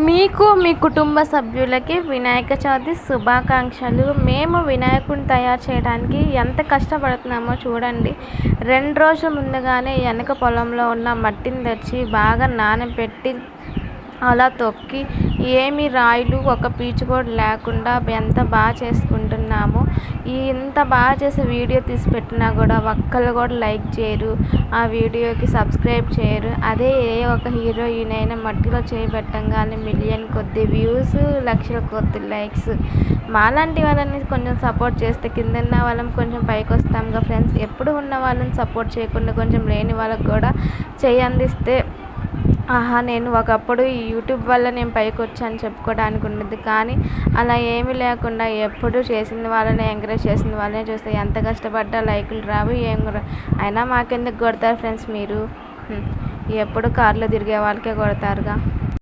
మీకు మీ కుటుంబ సభ్యులకి వినాయక చవితి శుభాకాంక్షలు. మేము వినాయకుడిని తయారు చేయడానికి ఎంత కష్టపడుతున్నామో చూడండి. 2 రోజుల ముందుగానే వెనక పొలంలో ఉన్న మట్టిని తెచ్చి బాగా నానబెట్టి అలా తొక్కి ఏమి రాయిలు ఒక పీచు కూడా లేకుండా ఎంత బాగా చేసుకుంటున్నామో. ఇంత బాగా చేసి వీడియో తీసి పెట్టినా కూడా ఒక్కళ్ళు కూడా లైక్ చేయరు, ఆ వీడియోకి సబ్స్క్రైబ్ చేయరు. అదే ఒక హీరోయిన్ అయినా మట్టిలో చేయబెట్టంగానే మిలియన్ కొద్ది వ్యూస్, లక్షల కొద్ది లైక్స్. మాలాంటి వాళ్ళని కొంచెం సపోర్ట్ చేస్తే కింద ఉన్న వాళ్ళం కొంచెం పైకి వస్తాంగా ఫ్రెండ్స్. ఎప్పుడు ఉన్న వాళ్ళని సపోర్ట్ చేయకుండా కొంచెం లేని వాళ్ళకి కూడా చేయి అందిస్తే నేను ఒకప్పుడు ఈ యూట్యూబ్ వల్ల నేను పైకి వచ్చాను చెప్పుకోవడానికి ఉండేది. కానీ అలా ఏమీ లేకుండా ఎప్పుడు చేసిన వాళ్ళని ఎంకరేజ్ చేసిన వాళ్ళనే చూస్తే ఎంత కష్టపడ్డా లైకులు రావు, ఏం కూడా. అయినా మాకెందుకు కొడతారు ఫ్రెండ్స్ మీరు? ఎప్పుడు కార్లో తిరిగే వాళ్ళకే కొడతారుగా.